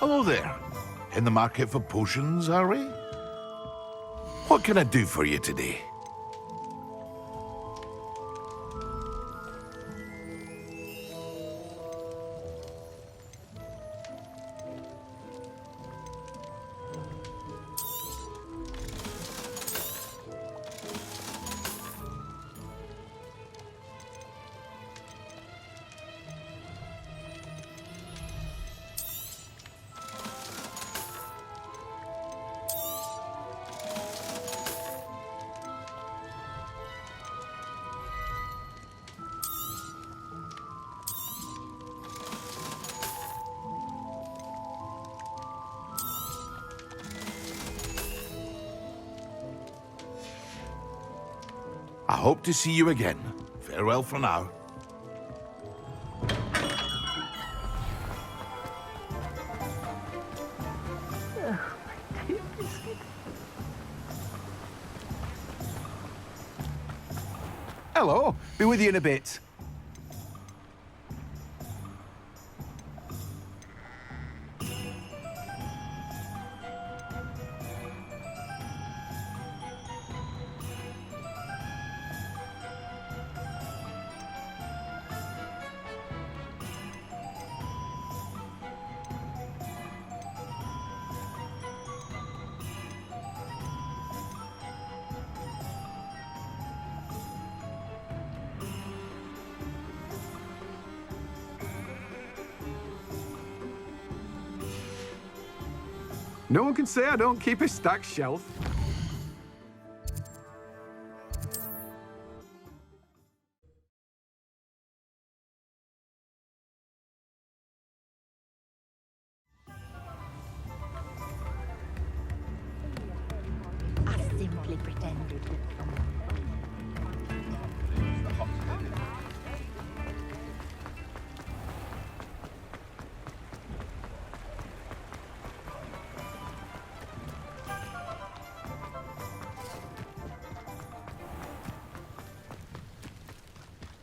Hello there. In the market for potions, are we? What can I do for you today? I hope to see you again. Farewell for now. Hello. Be with you in a bit. No one can say I don't keep a stacked shelf. I simply pretended.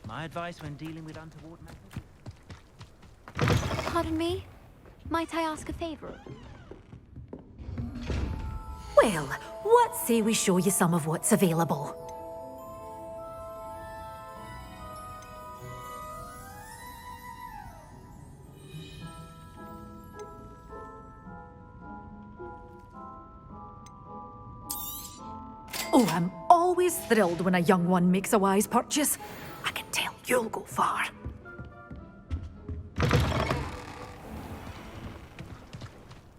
My advice when dealing with untoward matters. Pardon me? Might I ask a favor? Well, what say we show you some of what's available? Oh, I'm always thrilled when a young one makes a wise purchase. I can tell you'll go far.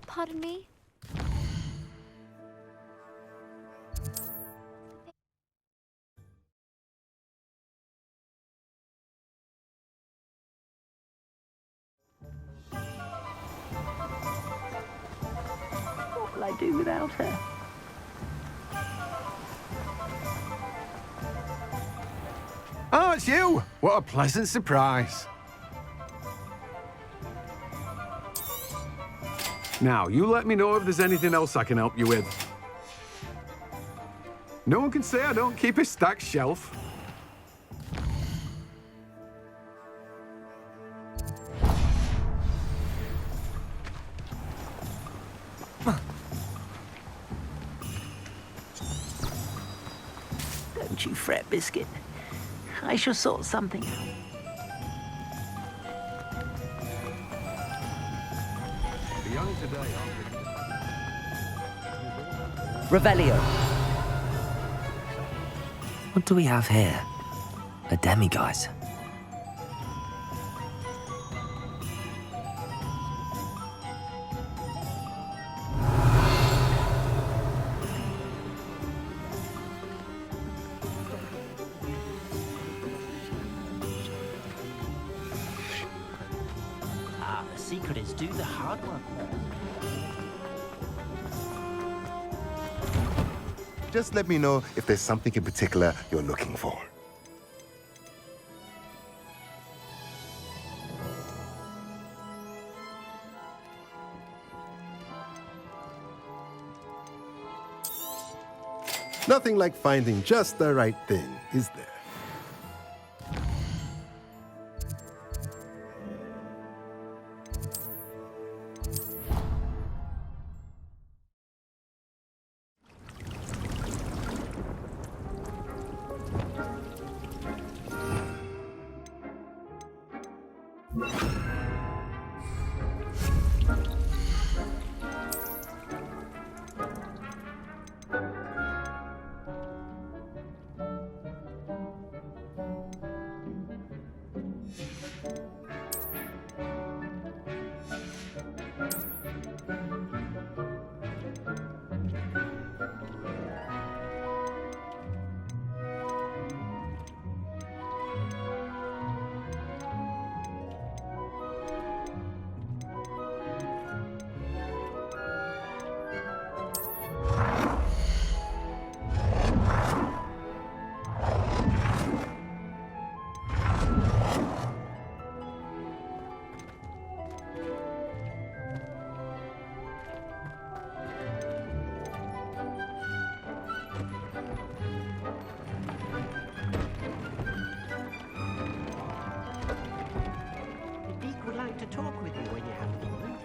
Pardon me? What will I do without her? Oh, it's you! What a pleasant surprise. Now, you let me know if there's anything else I can help you with. No one can say I don't keep a stacked shelf. Don't you fret, Biscuit. I shall sort something out. Beyond today, aren't we? Revelio. What do we have here? A demiguise. Ah, the secret is do the hard work first. Just let me know if there's something in particular you're looking for. Nothing like finding just the right thing, is there? The Deek would like to talk with you when you have a moment.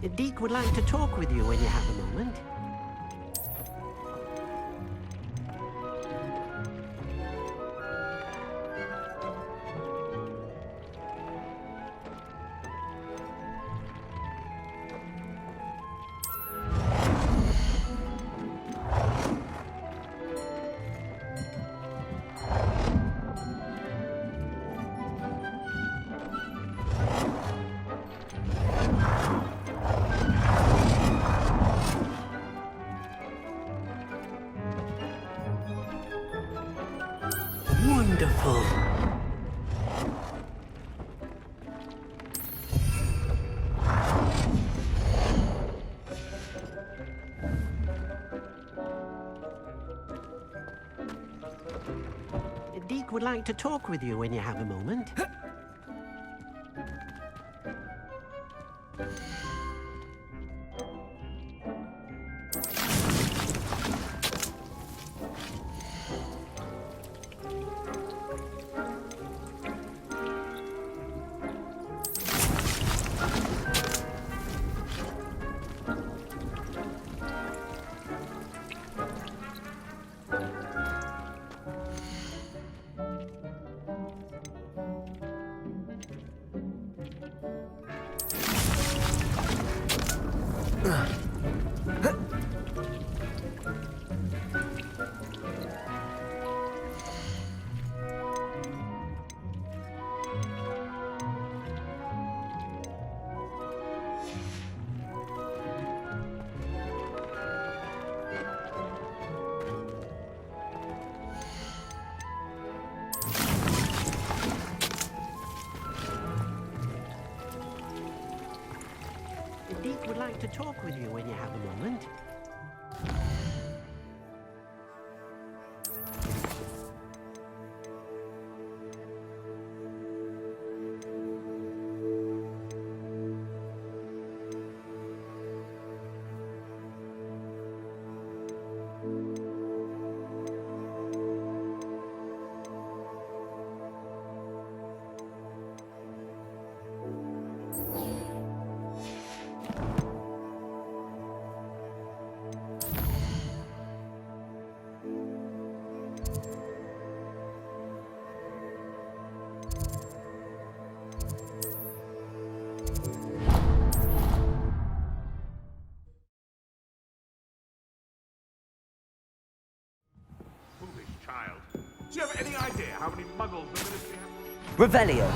The Deek would like to talk with you when you have a moment. Wonderful. The Deek would like to talk with you when you have a moment. The Deek would like to talk with you when you have a moment. Foolish child. Do you have any idea how many Revelio.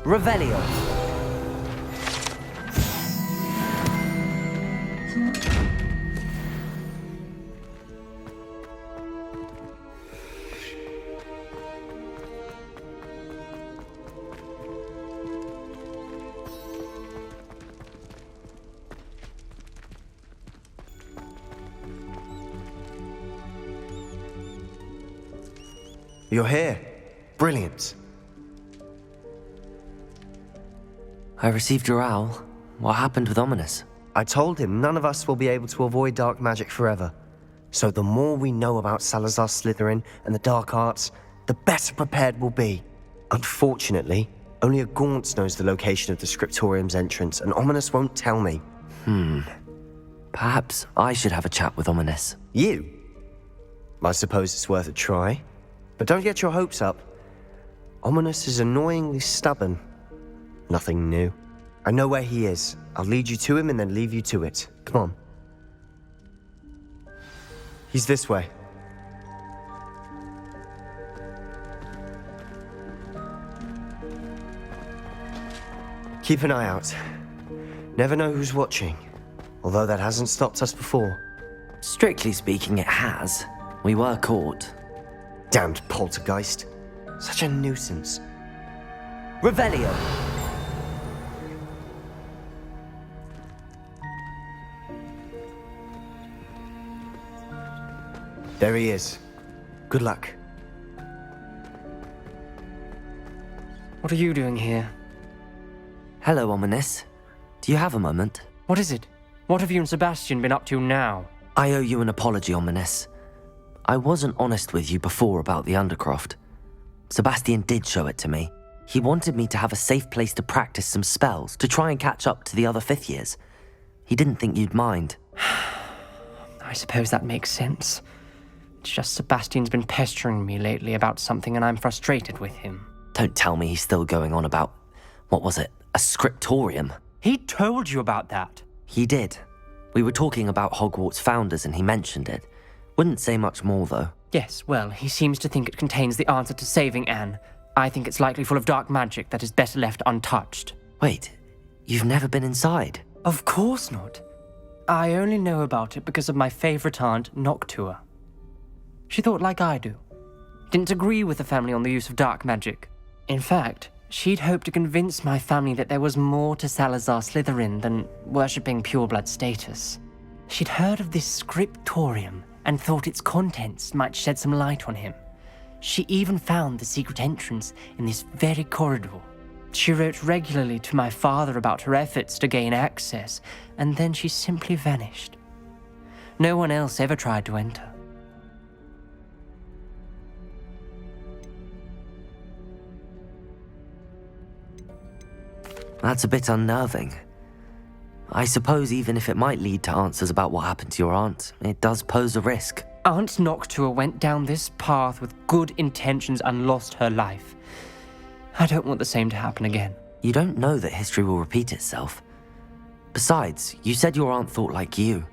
Revelio. You're here. Brilliant. I received your owl. What happened with Ominous? I told him none of us will be able to avoid dark magic forever. So the more we know about Salazar Slytherin and the dark arts, the better prepared we'll be. Unfortunately, only a Gaunt knows the location of the Scriptorium's entrance, and Ominous won't tell me. Perhaps I should have a chat with Ominous. You? I suppose it's worth a try. But don't get your hopes up. Ominous is annoyingly stubborn. Nothing new. I know where he is. I'll lead you to him and then leave you to it. Come on. He's this way. Keep an eye out. Never know who's watching. Although that hasn't stopped us before. Strictly speaking, it has. We were caught. Damned poltergeist. Such a nuisance. Revelio. There he is. Good luck. What are you doing here? Hello, Ominous. Do you have a moment? What is it? What have you and Sebastian been up to now? I owe you an apology, Ominous. I wasn't honest with you before about the Undercroft. Sebastian did show it to me. He wanted me to have a safe place to practice some spells, to try and catch up to the other fifth years. He didn't think you'd mind. I suppose that makes sense. It's just Sebastian's been pestering me lately about something and I'm frustrated with him. Don't tell me he's still going on about, what was it, a scriptorium? He told you about that. He did. We were talking about Hogwarts founders and he mentioned it. Wouldn't say much more, though. Yes, well, he seems to think it contains the answer to saving Anne. I think it's likely full of dark magic that is better left untouched. Wait, you've never been inside? Of course not. I only know about it because of my favorite aunt, Noctua. She thought like I do. Didn't agree with the family on the use of dark magic. In fact, she'd hoped to convince my family that there was more to Salazar Slytherin than worshipping pureblood status. She'd heard of this scriptorium and thought its contents might shed some light on him. She even found the secret entrance in this very corridor. She wrote regularly to my father about her efforts to gain access, and then she simply vanished. No one else ever tried to enter. That's a bit unnerving. I suppose even if it might lead to answers about what happened to your aunt, it does pose a risk. Aunt Noctua went down this path with good intentions and lost her life. I don't want the same to happen again. You don't know that history will repeat itself. Besides, you said your aunt thought like you.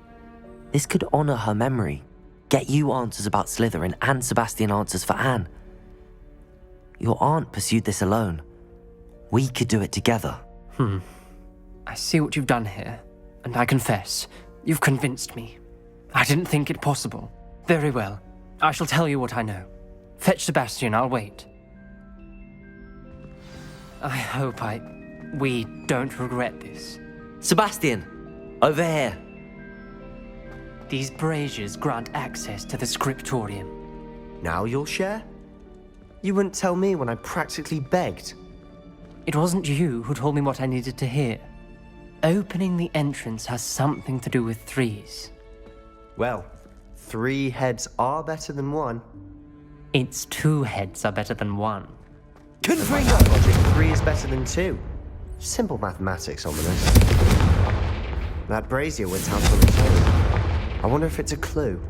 This could honor her memory, get you answers about Slytherin and Sebastian answers for Anne. Your aunt pursued this alone. We could do it together. I see what you've done here, and I confess, you've convinced me. I didn't think it possible. Very well. I shall tell you what I know. Fetch Sebastian, I'll wait. I hope we don't regret this. Sebastian! Over here! These braziers grant access to the scriptorium. Now you'll share? You wouldn't tell me when I practically begged. It wasn't you who told me what I needed to hear. Opening the entrance has something to do with threes. Well, 3 heads are better than 1. It's 2 heads are better than 1. Confringo! Logic, 3 is better than 2. Simple mathematics, Ominous. That brazier went out on its own. I wonder if it's a clue.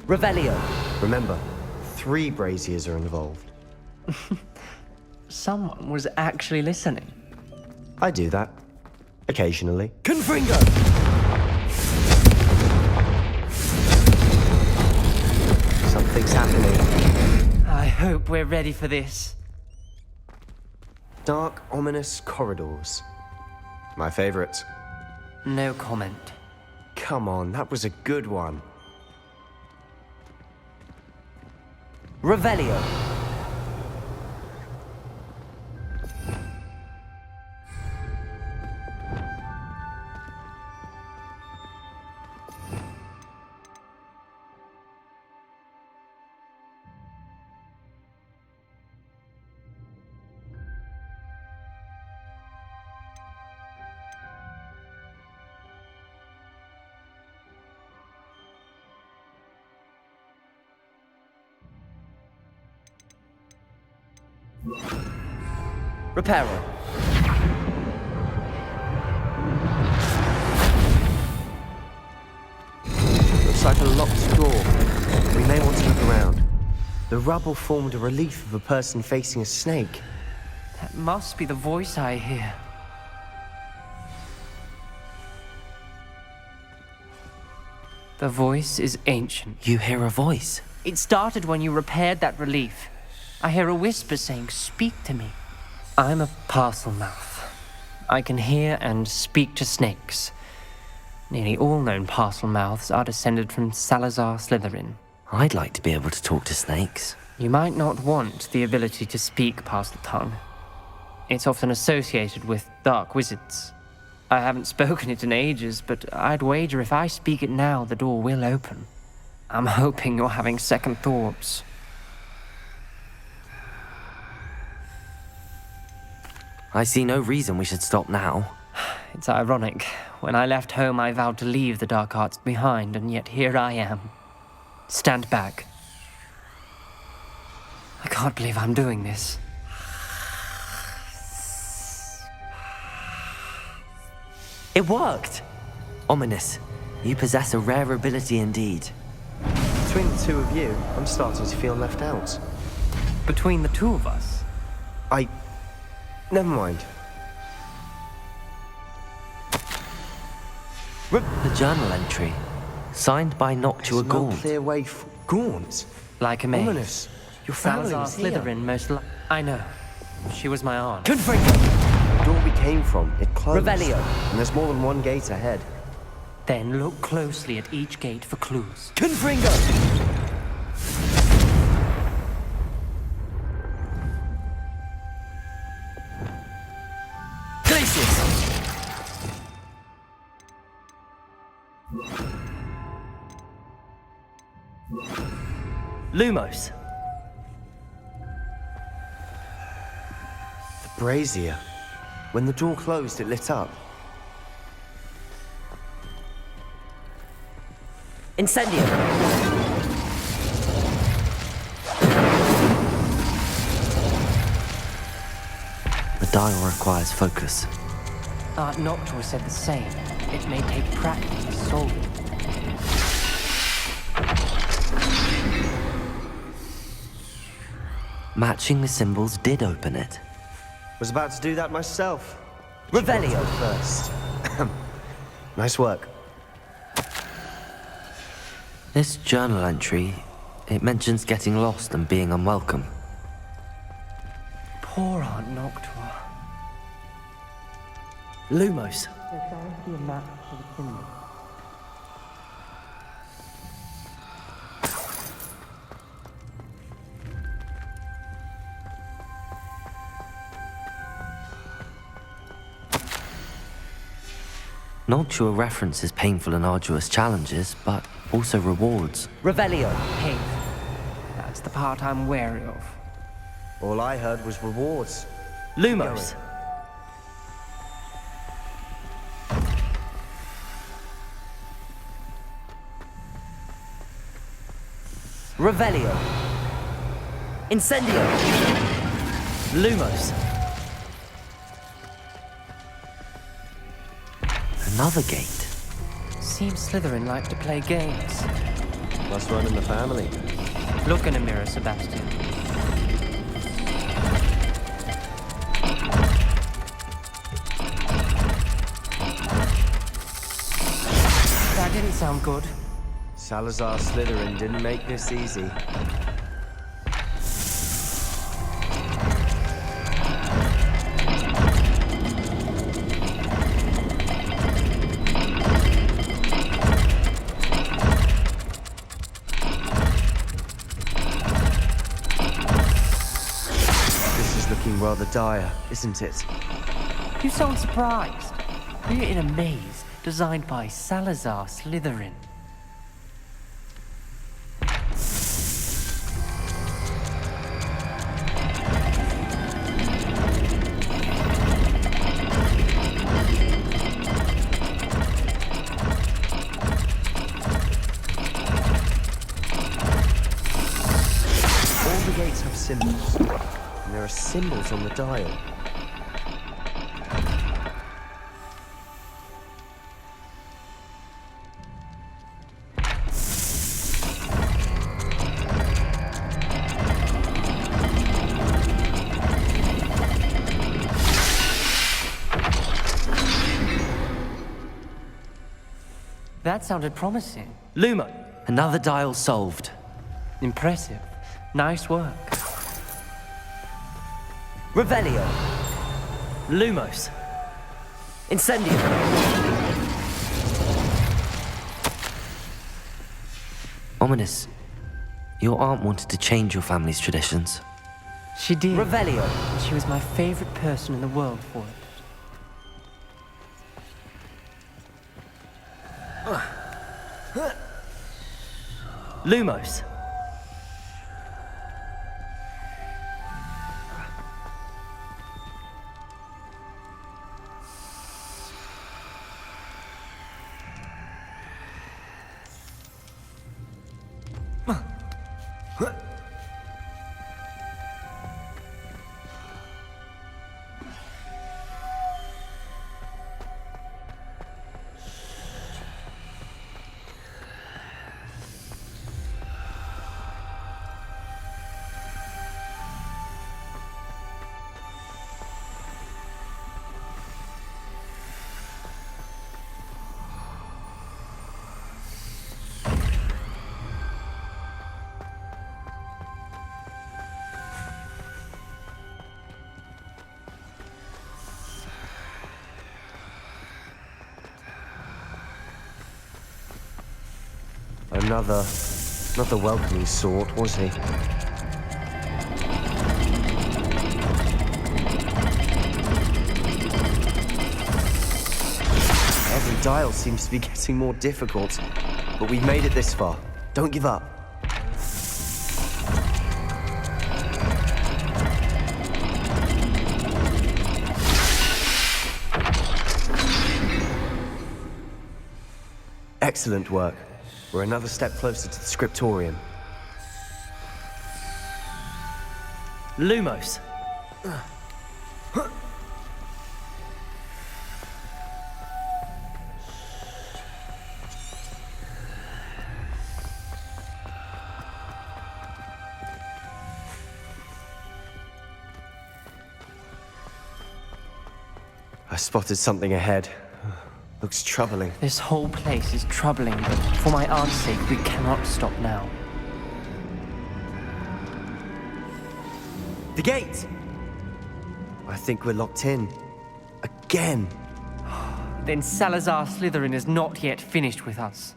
Revelio. Remember, 3 braziers are involved. Someone was actually listening. I do that. Occasionally. Confringo. Something's happening. I hope we're ready for this. Dark, ominous corridors. My favorite. No comment. Come on, that was a good one. Revelio. Reparo. Looks like a locked door. We may want to look around. The rubble formed a relief of a person facing a snake. That must be the voice I hear. The voice is ancient. You hear a voice. It started when you repaired that relief. I hear a whisper saying, "Speak to me." I'm a parcel mouth. I can hear and speak to snakes. Nearly all known parcel mouths are descended from Salazar Slytherin. I'd like to be able to talk to snakes. You might not want the ability to speak parcel tongue. It's often associated with dark wizards. I haven't spoken it in ages, but I'd wager if I speak it now, the door will open. I'm hoping you're having second thoughts. I see no reason we should stop now. It's ironic. When I left home, I vowed to leave the dark arts behind, and yet here I am. Stand back. I can't believe I'm doing this. It worked! Ominous. You possess a rare ability indeed. Between the 2 of you, I'm starting to feel left out. Between the 2 of us, Never mind. The journal entry. Signed by Noctua There's no Gaunt. clear way for Gaunt. like a maid. Ominous. Your family Salazar was here. Slytherin I know. She was my aunt. Confringo. The door we came from, it closed. Revelio. And there's more than one gate ahead. Then look closely at each gate for clues. Confringo. Lumos. The brazier. When the door closed, it lit up. Incendio. The dial requires focus. Aunt Noctua said the same. It may take practice to solve it. Matching the symbols did open it. Was about to do that myself. Revelio. First. Nice work. This journal entry, it mentions getting lost and being unwelcome. Poor Aunt Noctua. Lumos. There sounds to be a match for the symbol. Noctua references painful and arduous challenges, but also rewards. Revelio. Pain. That's the part I'm wary of. All I heard was rewards. Lumos. Revelio. Incendio. Lumos. Another gate. Seems Slytherin like to play games. Must run in the family. Look in a mirror, Sebastian. That didn't sound good. Salazar Slytherin didn't make this easy. This is looking rather dire, isn't it? You sound surprised. We're in a maze designed by Salazar Slytherin. All the gates have symbols, and there are symbols on the dial. That sounded promising. Lumo. Another dial solved. Impressive. Nice work. Revelio. Lumos. Incendio. Ominous. Your aunt wanted to change your family's traditions. She did. Revelio. She was my favorite person in the world for it. Lumos. Not the welcoming sort, was he? Every dial seems to be getting more difficult, but we've made it this far. Don't give up. Excellent work. We're another step closer to the scriptorium. Lumos. I spotted something ahead. Looks troubling. This whole place is troubling, but for my aunt's sake, we cannot stop now. The gate! I think we're locked in. Again. Then Salazar Slytherin is not yet finished with us.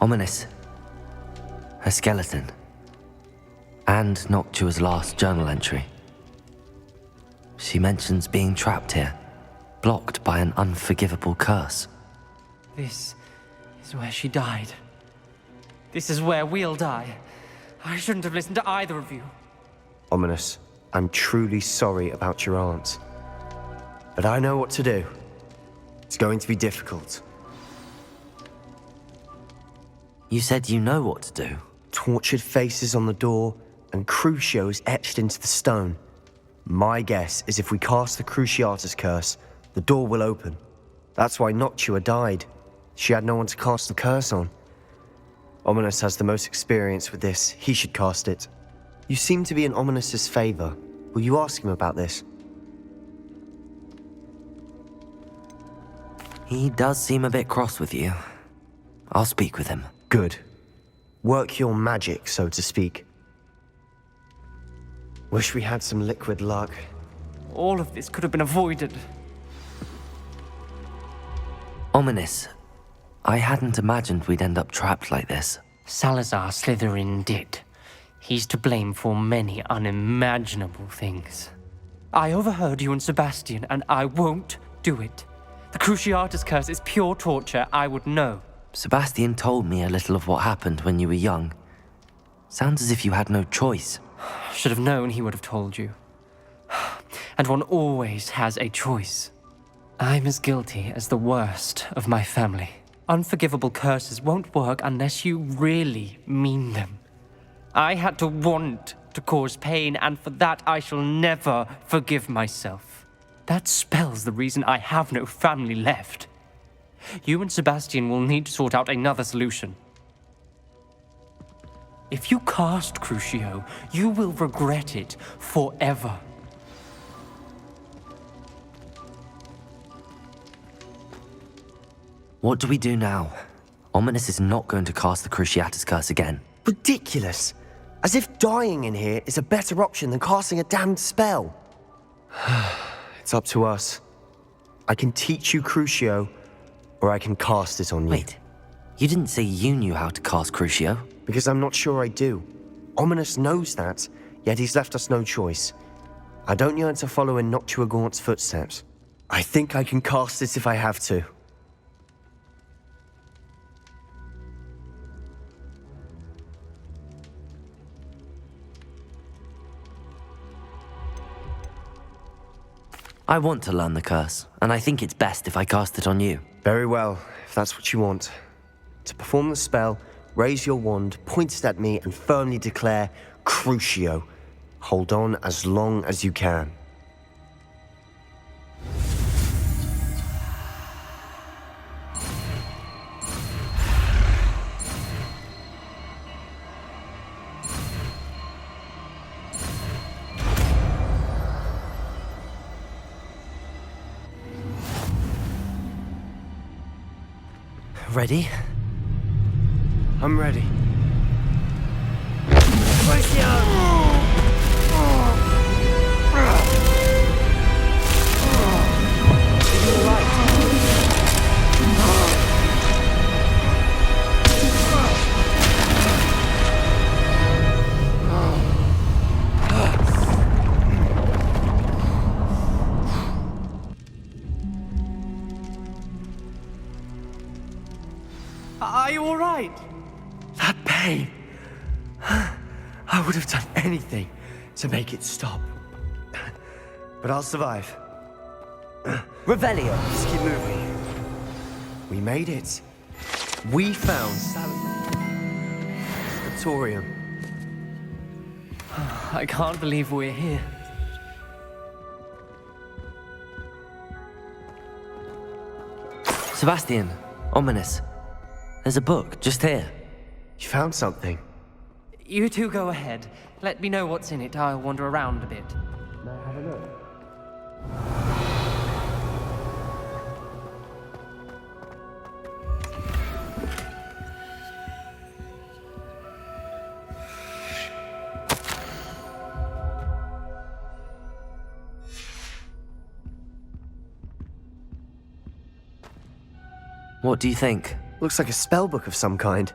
Ominous. Her skeleton. And Noctua's last journal entry. She mentions being trapped here, blocked by an unforgivable curse. This is where she died. This is where we'll die. I shouldn't have listened to either of you. Ominous, I'm truly sorry about your aunt. But I know what to do. It's going to be difficult. You said you know what to do. Tortured faces on the door, and Crucios etched into the stone. My guess is if we cast the Cruciatus curse, the door will open. That's why Noctua died. She had no one to cast the curse on. Ominous has the most experience with this. He should cast it. You seem to be in Ominous's favor. Will you ask him about this? He does seem a bit cross with you. I'll speak with him. Good. Work your magic, so to speak. Wish we had some liquid luck. All of this could have been avoided. Ominous. I hadn't imagined we'd end up trapped like this. Salazar Slytherin did. He's to blame for many unimaginable things. I overheard you and Sebastian, and I won't do it. The Cruciatus curse is pure torture, I would know. Sebastian told me a little of what happened when you were young. Sounds as if you had no choice. Should have known he would have told you. And one always has a choice. I'm as guilty as the worst of my family. Unforgivable curses won't work unless you really mean them. I had to want to cause pain, and for that I shall never forgive myself. That spells the reason I have no family left. You and Sebastian will need to sort out another solution. If you cast Crucio, you will regret it forever. What do we do now? Ominous is not going to cast the Cruciatus curse again. Ridiculous! As if dying in here is a better option than casting a damned spell. It's up to us. I can teach you Crucio, or I can cast it on you. Wait, you didn't say you knew how to cast Crucio? Because I'm not sure I do. Ominous knows that, yet he's left us no choice. I don't yearn to follow in Noctua Gaunt's footsteps. I think I can cast it if I have to. I want to learn the curse, and I think it's best if I cast it on you. Very well, if that's what you want. To perform the spell, raise your wand, point it at me, and firmly declare, Crucio. Hold on as long as you can. Ready? I'm ready. Are you all right? That pain. I would have done anything to make it stop. But I'll survive. Revelio! Let's keep moving. We made it. We found Sanatorium. I can't believe we're here. Sebastian, Ominous. There's a book just here. You found something. You two go ahead. Let me know what's in it. I'll wander around a bit. May I have a look? What do you think? Looks like a spell book of some kind.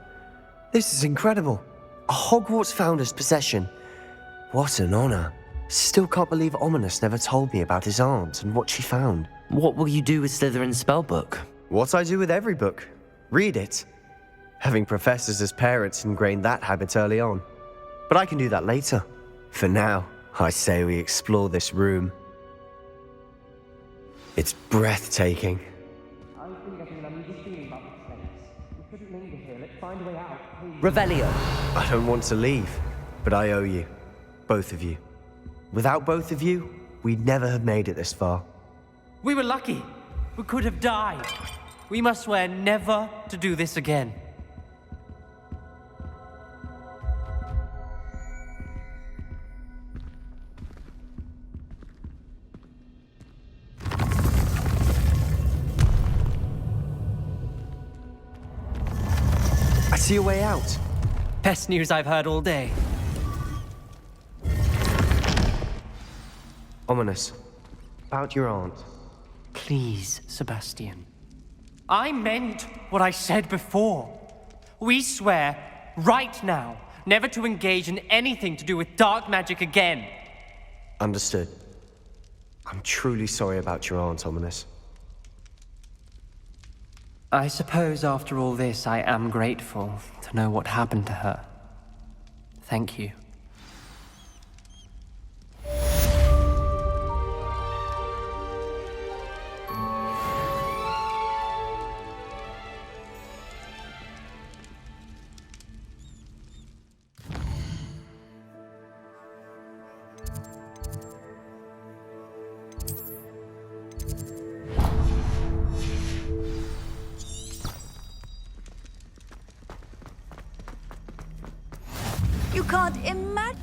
This is incredible. A Hogwarts founder's possession. What an honor. Still can't believe Ominous never told me about his aunt and what she found. What will you do with Slytherin's spellbook? What I do with every book. Read it. Having professors as parents ingrained that habit early on. But I can do that later. For now, I say we explore this room. It's breathtaking. Revelio! I don't want to leave, but I owe you. Both of you. Without both of you, we'd never have made it this far. We were lucky. We could have died. We must swear never to do this again. I see a way out. Best news I've heard all day. Ominous. About your aunt. Please, Sebastian. I meant what I said before. We swear, right now, never to engage in anything to do with dark magic again. Understood. I'm truly sorry about your aunt, Ominous. I suppose after all this, I am grateful to know what happened to her. Thank you. You can't imagine.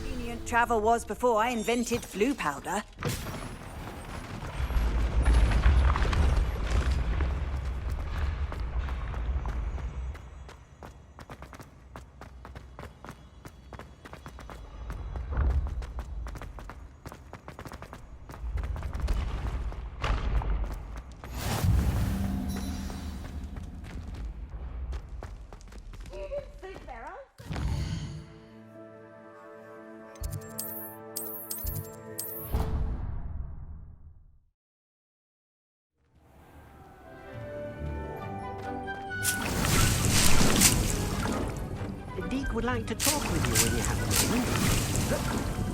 Convenient travel was before I invented flu powder. The Deek would like to talk with you when you have a moment.